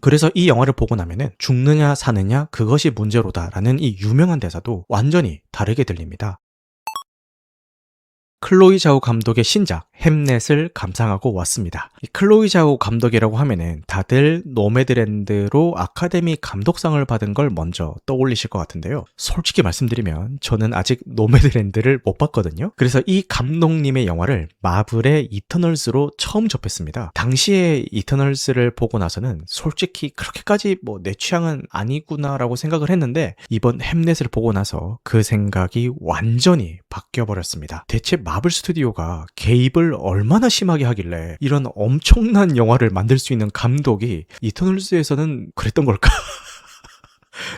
그래서 이 영화를 보고 나면은 죽느냐 사느냐 그것이 문제로다라는 이 유명한 대사도 완전히 다르게 들립니다. 클로이 자오 감독의 신작 햄넷을 감상하고 왔습니다. 이 클로이 자오 감독이라고 하면은 다들 노매드랜드로 아카데미 감독상을 받은 걸 먼저 떠올리실 것 같은데요. 솔직히 말씀드리면 저는 아직 노매드랜드를 못 봤거든요. 그래서 이 감독님의 영화를 마블의 이터널스로 처음 접했습니다. 당시에 이터널스를 보고 나서는 솔직히 그렇게까지 내 취향은 아니구나라고 생각을 했는데 이번 햄넷을 보고 나서 그 생각이 완전히 바뀌어버렸습니다. 대체 마블 스튜디오가 개입을 얼마나 심하게 하길래 이런 엄청난 영화를 만들 수 있는 감독이 이터널스에서는 그랬던 걸까?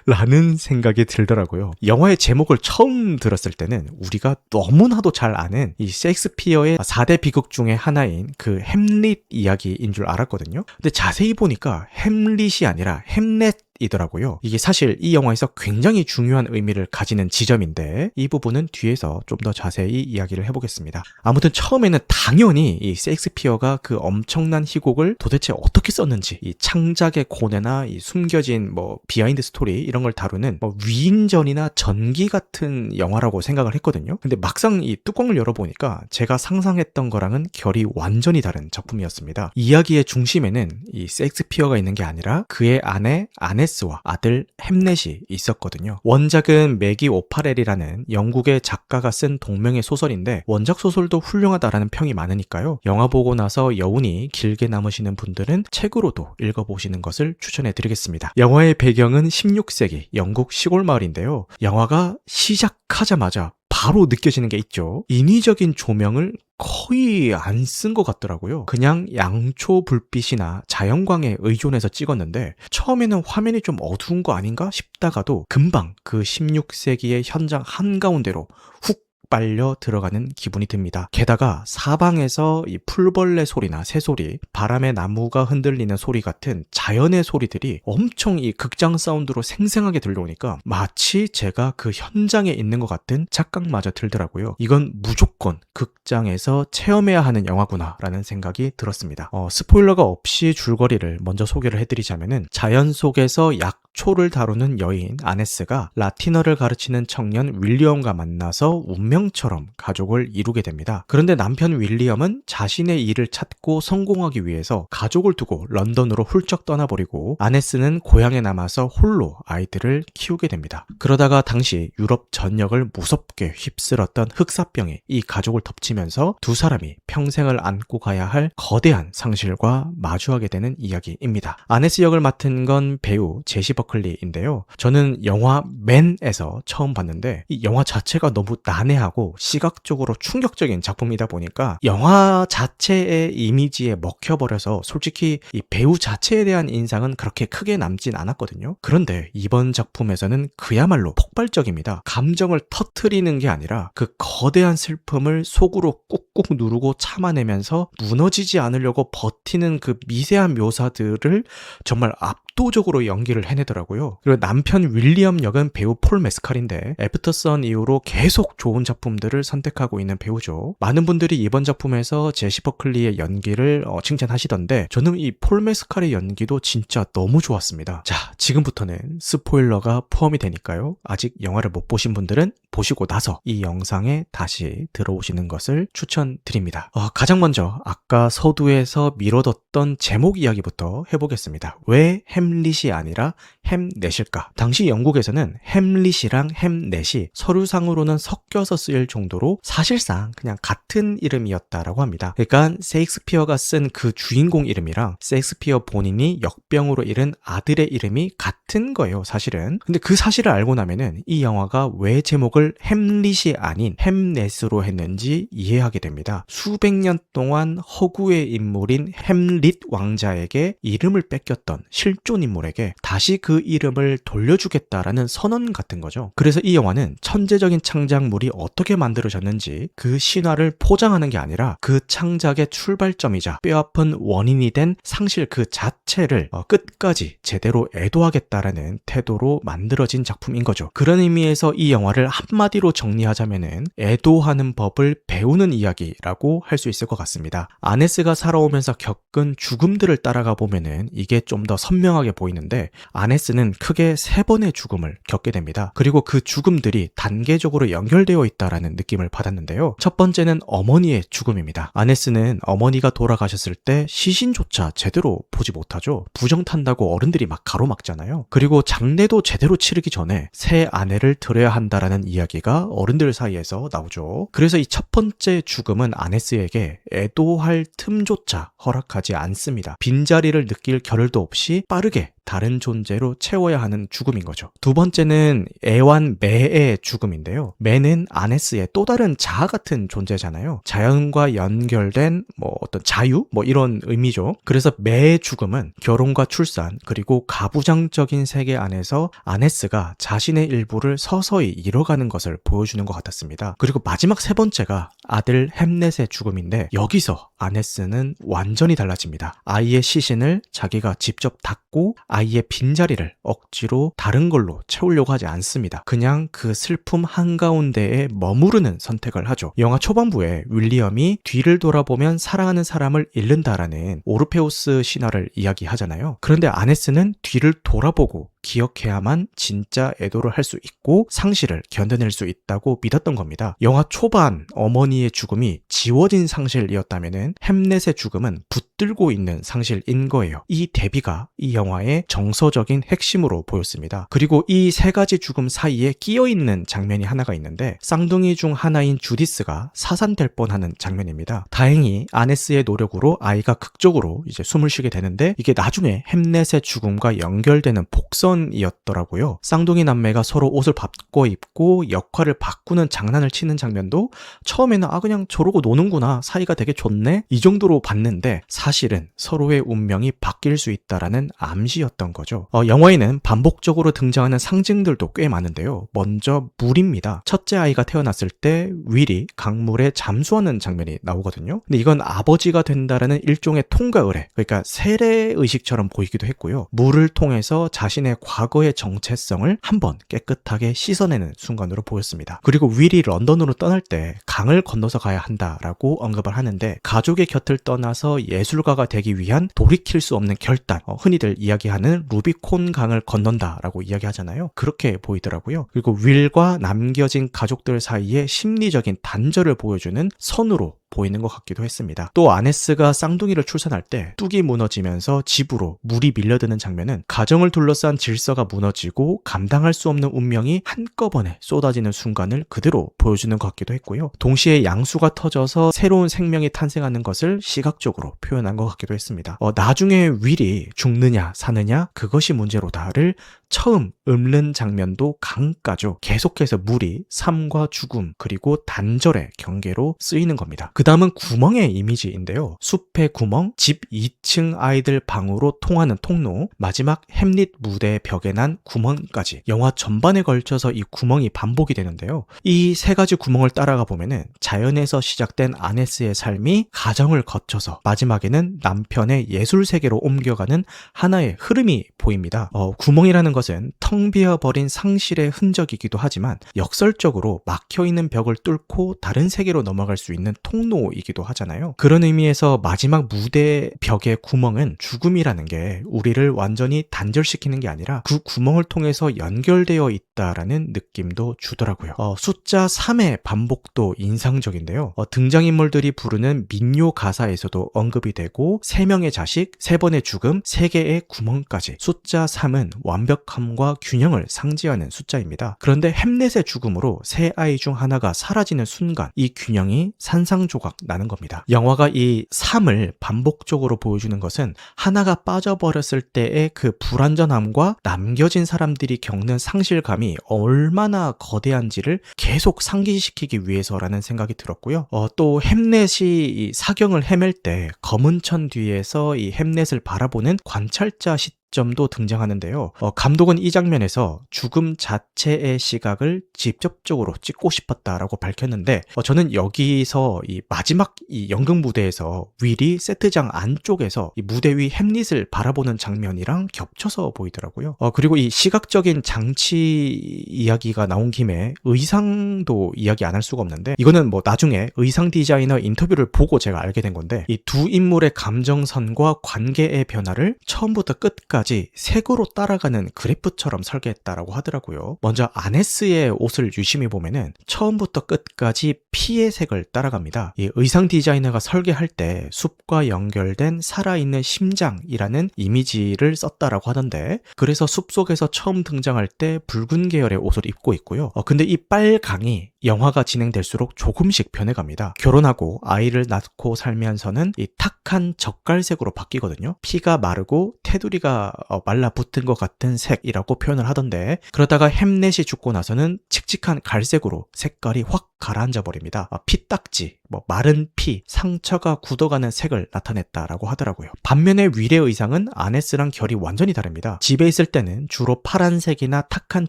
라는 생각이 들더라고요. 영화의 제목을 처음 들었을 때는 우리가 너무나도 잘 아는 이 셰익스피어의 4대 비극 중에 하나인 그 햄릿 이야기인 줄 알았거든요. 근데 자세히 보니까 햄릿이 아니라 햄넷 이더라고요. 이게 사실 이 영화에서 굉장히 중요한 의미를 가지는 지점인데 이 부분은 뒤에서 좀 더 자세히 이야기를 해보겠습니다. 아무튼 처음에는 당연히 이 셰익스피어가 그 엄청난 희곡을 도대체 어떻게 썼는지 이 창작의 고뇌나 이 숨겨진 비하인드 스토리 이런 걸 다루는 위인전이나 전기 같은 영화라고 생각을 했거든요. 근데 막상 이 뚜껑을 열어보니까 제가 상상했던 거랑은 결이 완전히 다른 작품이었습니다. 이야기의 중심에는 이 셰익스피어가 있는 게 아니라 그의 아내 아네스와 아들 햄넷이 있었거든요. 원작은 매기 오파렐이라는 영국의 작가가 쓴 동명의 소설인데 원작 소설도 훌륭하다라는 평이 많으니까요. 영화 보고 나서 여운이 길게 남으시는 분들은 책으로도 읽어보시는 것을 추천해드리겠습니다. 영화의 배경은 16세기 영국 시골 마을인데요. 영화가 시작하자마자 바로 느껴지는 게 있죠. 인위적인 조명을 거의 안 쓴 것 같더라고요. 그냥 양초 불빛이나 자연광에 의존해서 찍었는데 처음에는 화면이 좀 어두운 거 아닌가 싶다가도 금방 그 16세기의 현장 한가운데로 훅 빨려 들어가는 기분이 듭니다. 게다가 사방에서 이 풀벌레 소리나 새소리, 바람에 나무가 흔들리는 소리 같은 자연의 소리들이 엄청 이 극장 사운드로 생생하게 들려오니까 마치 제가 그 현장에 있는 것 같은 착각마저 들더라고요. 이건 무조건 극장에서 체험해야 하는 영화구나 라는 생각이 들었습니다. 스포일러가 없이 줄거리를 먼저 소개를 해드리자면은 자연 속에서 약초를 다루는 여인 아네스가 라틴어를 가르치는 청년 윌리엄과 만나서 운명처럼 가족을 이루게 됩니다. 그런데 남편 윌리엄은 자신의 일을 찾고 성공하기 위해서 가족을 두고 런던으로 훌쩍 떠나버리고 아네스는 고향에 남아서 홀로 아이들을 키우게 됩니다. 그러다가 당시 유럽 전역을 무섭게 휩쓸었던 흑사병이 이 가족을 덮치면서 두 사람이 평생을 안고 가야 할 거대한 상실과 마주하게 되는 이야기입니다. 아네스 역을 맡은 건 배우 제시 버클리인데요. 저는 영화 맨에서 처음 봤는데 이 영화 자체가 너무 난해하고 시각적으로 충격적인 작품이다 보니까 영화 자체의 이미지에 먹혀버려서 솔직히 이 배우 자체에 대한 인상은 그렇게 크게 남진 않았거든요. 그런데 이번 작품에서는 그야말로 폭발적입니다. 감정을 터트리는 게 아니라 그 거대한 슬픔을 속으로 꾹꾹 누르고 참아내면서 무너지지 않으려고 버티는 그 미세한 묘사들을 정말 압도적으로 연기를 해내더라고요. 그리고 남편 윌리엄 역은 배우 폴 메스칼인데 애프터선 이후로 계속 좋은 작품들을 선택하고 있는 배우죠. 많은 분들이 이번 작품에서 제시 버클리의 연기를 칭찬하시던데 저는 이 폴 메스칼의 연기도 진짜 너무 좋았습니다. 자, 지금부터는 스포일러가 포함이 되니까요. 아직 영화를 못 보신 분들은 보시고 나서 이 영상에 다시 들어오시는 것을 추천드립니다. 가장 먼저 아까 서두에서 미뤄뒀던 제목 이야기부터 해보겠습니다. 왜 햄릿이 아니라 햄넷일까? 당시 영국에서는 햄릿이랑 햄넷이 서류상으로는 섞여서 쓰일 정도로 사실상 그냥 같은 이름이었다라고 합니다. 그러니까 셰익스피어가 쓴 그 주인공 이름이랑 셰익스피어 본인이 역병으로 잃은 아들의 이름이 같은 거예요, 사실은. 근데 그 사실을 알고 나면은 이 영화가 왜 제목을 햄릿이 아닌 햄넷으로 했는지 이해하게 됩니다. 수백 년 동안 허구의 인물인 햄릿 왕자에게 이름을 뺏겼던 실존 인물에게 다시 그 이름을 돌려주겠다라는 선언 같은 거죠. 그래서 이 영화는 천재적인 창작물이 어떻게 만들어졌는지 그 신화를 포장하는 게 아니라 그 창작의 출발점이자 뼈아픈 원인이 된 상실 그 자체를 끝까지 제대로 애도하겠다라는 태도로 만들어진 작품인 거죠. 그런 의미에서 이 영화를 한마디로 정리하자면은 애도하는 법을 배우는 이야기라고 할 수 있을 것 같습니다. 아네스가 살아오면서 겪은 모든 죽음들을 따라가 보면은 이게 좀 더 선명하게 보이는데 아네스는 크게 3번의 죽음을 겪게 됩니다. 그리고 그 죽음들이 단계적으로 연결되어 있다라는 느낌을 받았는데요. 첫 번째는 어머니의 죽음입니다. 아네스는 어머니가 돌아가셨을 때 시신조차 제대로 보지 못하죠. 부정탄다고 어른들이 막 가로막잖아요. 그리고 장례도 제대로 치르기 전에 새 아내를 들여야 한다라는 이야기가 어른들 사이에서 나오죠. 그래서 이 첫 번째 죽음은 아네스에게 애도할 틈조차 허락하지 않습니다. 빈자리를 느낄 겨를도 없이 빠르게 다른 존재로 채워야 하는 죽음인 거죠. 두 번째는 애완 매의 죽음인데요. 매는 아네스의 또 다른 자아 같은 존재잖아요. 자연과 연결된 어떤 자유? 이런 의미죠. 그래서 매의 죽음은 결혼과 출산 그리고 가부장적인 세계 안에서 아네스가 자신의 일부를 서서히 잃어가는 것을 보여주는 것 같았습니다. 그리고 마지막 3번째가 아들 햄넷의 죽음인데 여기서 아네스는 완전히 달라집니다. 아이의 시신을 자기가 직접 닦고 아이의 빈자리를 억지로 다른 걸로 채우려고 하지 않습니다. 그냥 그 슬픔 한가운데에 머무르는 선택을 하죠. 영화 초반부에 윌리엄이 뒤를 돌아보면 사랑하는 사람을 잃는다라는 오르페우스 신화를 이야기하잖아요. 그런데 아네스는 뒤를 돌아보고 기억해야만 진짜 애도를 할 수 있고 상실을 견뎌낼 수 있다고 믿었던 겁니다. 영화 초반 어머니의 죽음이 지워진 상실이었다면 햄넷의 죽음은 붙들고 있는 상실인 거예요. 이 대비가 이 영화의 정서적인 핵심으로 보였습니다. 그리고 이 3가지 죽음 사이에 끼어있는 장면이 하나가 있는데 쌍둥이 중 하나인 주디스가 사산될 뻔하는 장면입니다. 다행히 아네스의 노력으로 아이가 극적으로 이제 숨을 쉬게 되는데 이게 나중에 햄넷의 죽음과 연결되는 복선이었더라고요. 쌍둥이 남매가 서로 옷을 바꿔 입고 역할을 바꾸는 장난을 치는 장면도 처음에는 그냥 저러고 노는구나, 사이가 되게 좋네, 이 정도로 봤는데 사실은 서로의 운명이 바뀔 수 있다라는 암시였던 거죠. 영화에는 반복적으로 등장하는 상징들도 꽤 많은데요. 먼저 물입니다. 첫째 아이가 태어났을 때 윌이 강물에 잠수하는 장면이 나오거든요. 근데 이건 아버지가 된다라는 일종의 통과 의례, 그러니까 세례 의식처럼 보이기도 했고요. 물을 통해서 자신의 과거의 정체성을 한번 깨끗하게 씻어내는 순간으로 보였습니다. 그리고 윌이 런던으로 떠날 때 강을 건너서 가야 한다라고 언급을 하는데 가족의 곁을 떠나서 예술가가 되기 위한 돌이킬 수 없는 결단, 흔히들 이야기하는 루비콘 강을 건넌다라고 이야기하잖아요. 그렇게 보이더라고요. 그리고 윌과 남겨진 가족들 사이에 심리적인 단절을 보여주는 선으로 보이는 것 같기도 했습니다. 또 아네스가 쌍둥이를 출산할 때 뚝이 무너지면서 집으로 물이 밀려드는 장면은 가정을 둘러싼 질서가 무너지고 감당할 수 없는 운명이 한꺼번에 쏟아지는 순간을 그대로 보여주는 것 같기도 했고요. 동시에 양수가 터져서 새로운 생명이 탄생하는 것을 시각적으로 표현한 것 같기도 했습니다. 나중에 윌이 죽느냐 사느냐 그것이 문제로다를 처음 읊는 장면도 강가죠. 계속해서 물이 삶과 죽음 그리고 단절의 경계로 쓰이는 겁니다. 그 다음은 구멍의 이미지인데요. 숲의 구멍, 집 2층 아이들 방으로 통하는 통로, 마지막 햄릿 무대의 벽에 난 구멍까지 영화 전반에 걸쳐서 이 구멍이 반복이 되는데요. 이 3가지 구멍을 따라가 보면은 자연에서 시작된 아네스의 삶이 가정을 거쳐서 마지막에는 남편의 예술 세계로 옮겨가는 하나의 흐름이 보입니다. 구멍이라는 것은 텅 비어버린 상실의 흔적이기도 하지만 역설적으로 막혀있는 벽을 뚫고 다른 세계로 넘어갈 수 있는 통로이기도 하잖아요. 그런 의미에서 마지막 무대 벽의 구멍은 죽음이라는 게 우리를 완전히 단절시키는 게 아니라 그 구멍을 통해서 연결되어 있다라는 느낌도 주더라고요. 숫자 3의 반복도 인상적인데요. 등장인물들이 부르는 민요 가사에서도 언급이 되고 3명의 자식, 3번의 죽음, 3개의 구멍까지 숫자 3은 완벽함과 균형을 상징하는 숫자입니다. 그런데 햄넷의 죽음으로 3아이 중 하나가 사라지는 순간 이 균형이 산상조각 나는 겁니다. 영화가 이 3을 반복적으로 보여주는 것은 하나가 빠져버렸을 때의 그 불완전함과 남겨진 사람들이 겪는 상실감이 얼마나 거대한지를 계속 상기시키기 위해서라는 생각이 들었고요. 또 햄넷이 이 사경을 헤맬 때 검은 천 뒤에서 이 햄넷을 바라보는 관찰자 시점도 등장하는데요. 감독은 이 장면에서 죽음 자체의 시각을 직접적으로 찍고 싶었다라고 밝혔는데 저는 여기서 이 마지막 이 연극 무대에서 윌이 세트장 안쪽에서 이 무대 위 햄릿을 바라보는 장면이랑 겹쳐서 보이더라고요. 그리고 이 시각적인 장치 이야기가 나온 김에 의상도 이야기 안 할 수가 없는데 이거는 뭐 나중에 의상 디자이너 인터뷰를 보고 제가 알게 된 건데 이 두 인물의 감정선과 관계의 변화를 처음부터 끝까지 색으로 따라가는 그래프처럼 설계했다라고 하더라고요. 먼저 아네스의 옷을 유심히 보면은 처음부터 끝까지 피의 색을 따라갑니다. 이 의상 디자이너가 설계할 때 숲과 연결된 살아있는 심장이라는 이미지를 썼다라고 하던데 그래서 숲속에서 처음 등장할 때 붉은 계열의 옷을 입고 있고요. 근데 이 빨강이 영화가 진행될수록 조금씩 변해갑니다. 결혼하고 아이를 낳고 살면서는 이 탁한 젓갈색으로 바뀌거든요. 피가 마르고 테두리가 말라붙은 것 같은 색이라고 표현을 하던데 그러다가 햄넷이 죽고 나서는 칙칙한 갈색으로 색깔이 확 가라앉아 버립니다. 피딱지, 마른 피, 상처가 굳어가는 색을 나타냈다라고 하더라고요. 반면에 윌의 의상은 아네스랑 결이 완전히 다릅니다. 집에 있을 때는 주로 파란색이나 탁한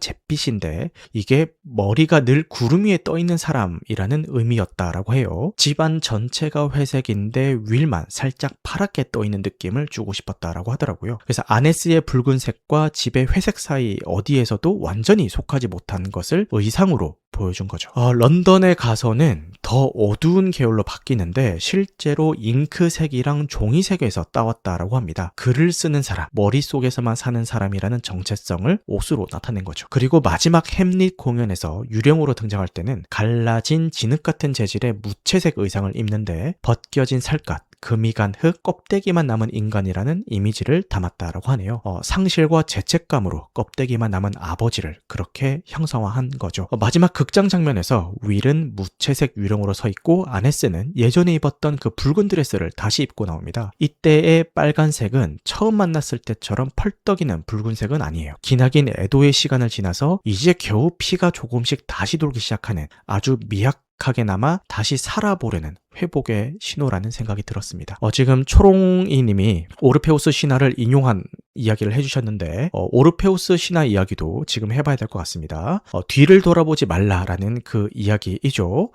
잿빛인데 이게 머리가 늘 구름 위에 떠 있는 사람이라는 의미였다라고 해요. 집안 전체가 회색인데 윌만 살짝 파랗게 떠 있는 느낌을 주고 싶었다라고 하더라고요. 그래서 아네스의 붉은색과 집의 회색 사이 어디에서도 완전히 속하지 못한 것을 의상으로 보여준 거죠. 런던에 가서는 더 어두운 계열로 바뀌는데 실제로 잉크색이랑 종이색에서 따왔다라고 합니다. 글을 쓰는 사람, 머릿속에서만 사는 사람이라는 정체성을 옷으로 나타낸 거죠. 그리고 마지막 햄릿 공연에서 유령으로 등장할 때는 갈라진 진흙 같은 재질의 무채색 의상을 입는데 벗겨진 살갗, 금이 간 흙, 껍데기만 남은 인간이라는 이미지를 담았다라고 하네요. 상실과 죄책감으로 껍데기만 남은 아버지를 그렇게 형상화한 거죠. 마지막 극장 장면에서 윌은 무채색 유령으로 서 있고 아네스는 예전에 입었던 그 붉은 드레스를 다시 입고 나옵니다. 이때의 빨간색은 처음 만났을 때처럼 펄떡이는 붉은색은 아니에요. 기나긴 애도의 시간을 지나서 이제 겨우 피가 조금씩 다시 돌기 시작하는 아주 미약하게나마 다시 살아보려는 회복의 신호라는 생각이 들었습니다. 지금 초롱이 님이 오르페우스 신화를 인용한 이야기를 해주셨는데 오르페우스 신화 이야기도 지금 해봐야 될 것 같습니다. 뒤를 돌아보지 말라라는 그 이야기이죠.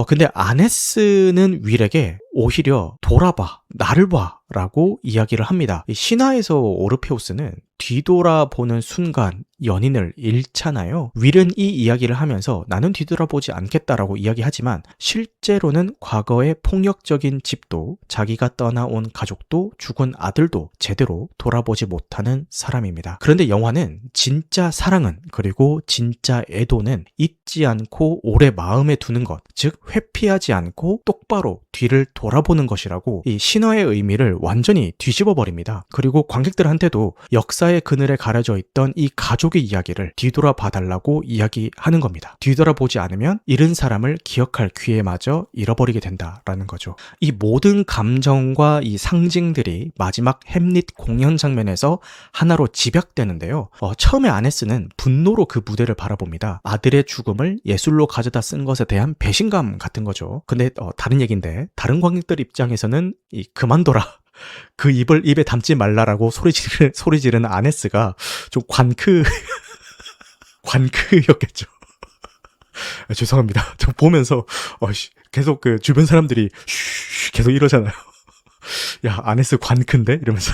근데 아네스는 윌에게 오히려 돌아봐, 나를 봐 라고 이야기를 합니다. 이 신화에서 오르페우스는 뒤돌아보는 순간 연인을 잃잖아요. 윌은 이 이야기를 하면서 나는 뒤돌아보지 않겠다라고 이야기하지만 실제로는 과거의 폭력적인 집도 자기가 떠나온 가족도 죽은 아들도 제대로 돌아보지 못하는 사람입니다. 그런데 영화는 진짜 사랑은 그리고 진짜 애도는 잊지 않고 오래 마음에 두는 것, 즉 회피하지 않고 똑바로 뒤를 돌아보는 것이라고 이 신화의 의미를 완전히 뒤집어 버립니다. 그리고 관객들한테도 역사의 그늘에 가려져 있던 이 가족의 이야기를 뒤돌아 봐달라고 이야기하는 겁니다. 뒤돌아보지 않으면 잃은 사람을 기억할 기회마저 잃어버리게 된다라는 거죠. 이 모든 감정과 이 상징들이 마지막 햄릿 공연 장면에서 하나로 집약되는데요. 처음에 아네스는 분노로 그 무대를 바라봅니다. 아들의 죽음을 예술로 가져다 쓴 것에 대한 배신감 같은 거죠. 근데 다른 얘기인데 다른 관객들 입장에서는 이 그만둬라, 그 입을 입에 담지 말라라고 소리 지르는 아네스가 좀 관크였겠죠. 죄송합니다. 저 보면서 계속 그 주변 사람들이 계속 이러잖아요. 야, 아네스 관크인데? 이러면서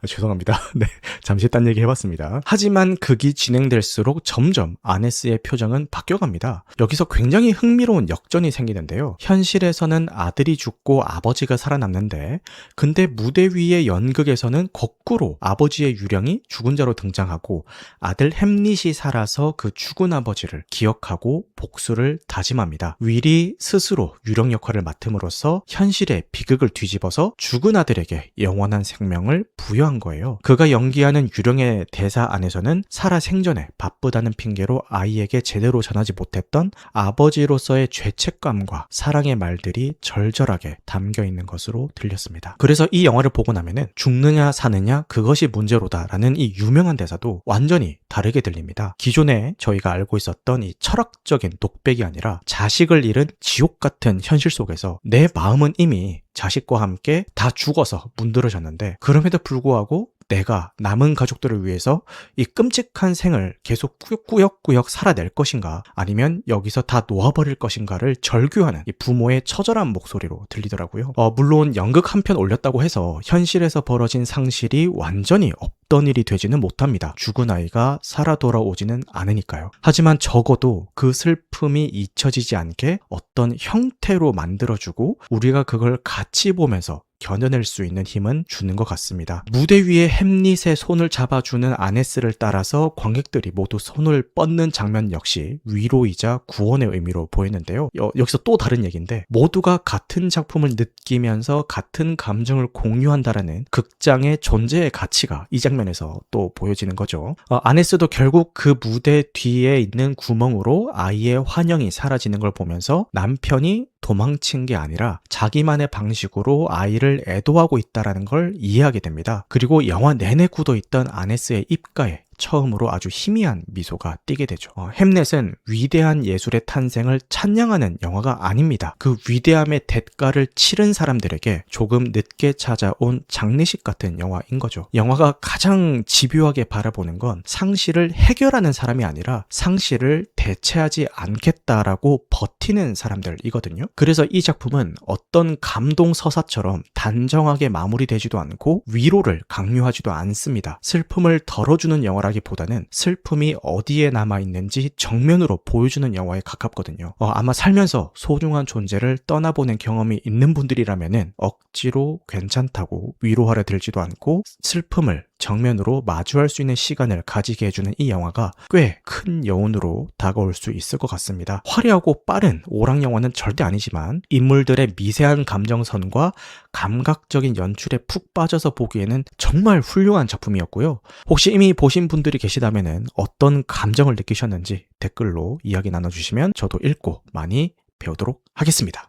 죄송합니다. 네, 잠시 딴 얘기 해봤습니다. 하지만 극이 진행될수록 점점 아네스의 표정은 바뀌어갑니다. 여기서 굉장히 흥미로운 역전이 생기는데요. 현실에서는 아들이 죽고 아버지가 살아남는데 근데 무대 위의 연극에서는 거꾸로 아버지의 유령이 죽은 자로 등장하고 아들 햄릿이 살아서 그 죽은 아버지를 기억하고 복수를 다짐합니다. 윌이 스스로 유령 역할을 맡음으로써 현실의 비극을 뒤집어서 죽은 아들에게 영원한 생명을 부여한 거예요. 그가 연기하는 유령의 대사 안에서는 살아 생전에 바쁘다는 핑계로 아이에게 제대로 전하지 못했던 아버지로서의 죄책감과 사랑의 말들이 절절하게 담겨 있는 것으로 들렸습니다. 그래서 이 영화를 보고 나면은 죽느냐 사느냐 그것이 문제로다라는 이 유명한 대사도 완전히 다르게 들립니다. 기존에 저희가 알고 있었던 이 철학적인 독백이 아니라 자식을 잃은 지옥 같은 현실 속에서 내 마음은 이미 자식과 함께 다 죽어서 문드러졌는데 그럼에도 불구하고 내가 남은 가족들을 위해서 이 끔찍한 생을 계속 꾸역꾸역 살아낼 것인가, 아니면 여기서 다 놓아버릴 것인가를 절규하는 이 부모의 처절한 목소리로 들리더라고요. 물론 연극 한 편 올렸다고 해서 현실에서 벌어진 상실이 완전히 없던 일이 되지는 못합니다. 죽은 아이가 살아 돌아오지는 않으니까요. 하지만 적어도 그 슬픔이 잊혀지지 않게 어떤 형태로 만들어주고 우리가 그걸 같이 보면서 견뎌낼 수 있는 힘은 주는 것 같습니다. 무대 위에 햄릿의 손을 잡아주는 아네스를 따라서 관객들이 모두 손을 뻗는 장면 역시 위로이자 구원의 의미로 보이는데요. 여기서 또 다른 얘기인데, 모두가 같은 작품을 느끼면서 같은 감정을 공유한다라는 극장의 존재의 가치가 이 장면에서 또 보여지는 거죠. 아네스도 결국 그 무대 뒤에 있는 구멍으로 아이의 환영이 사라지는 걸 보면서 남편이 도망친 게 아니라 자기만의 방식으로 아이를 애도하고 있다는 걸 이해하게 됩니다. 그리고 영화 내내 굳어있던 아네스의 입가에 처음으로 아주 희미한 미소가 띄게 되죠. 햄릿은 위대한 예술의 탄생을 찬양하는 영화가 아닙니다. 그 위대함의 대가를 치른 사람들에게 조금 늦게 찾아온 장례식 같은 영화인 거죠. 영화가 가장 집요하게 바라보는 건 상실을 해결하는 사람이 아니라 상실을 대체하지 않겠다라고 버티는 사람들이거든요. 그래서 이 작품은 어떤 감동 서사처럼 단정하게 마무리되지도 않고 위로를 강요하지도 않습니다. 슬픔을 덜어주는 영화라 보다는 슬픔이 어디에 남아있는지 정면으로 보여주는 영화에 가깝거든요. 아마 살면서 소중한 존재를 떠나보낸 경험이 있는 분들이라면은 억지로 괜찮다고 위로하려 들지도 않고 슬픔을 정면으로 마주할 수 있는 시간을 가지게 해주는 이 영화가 꽤 큰 여운으로 다가올 수 있을 것 같습니다. 화려하고 빠른 오락 영화는 절대 아니지만 인물들의 미세한 감정선과 감각적인 연출에 푹 빠져서 보기에는 정말 훌륭한 작품이었고요. 혹시 이미 보신 분들이 계시다면 어떤 감정을 느끼셨는지 댓글로 이야기 나눠주시면 저도 읽고 많이 배우도록 하겠습니다.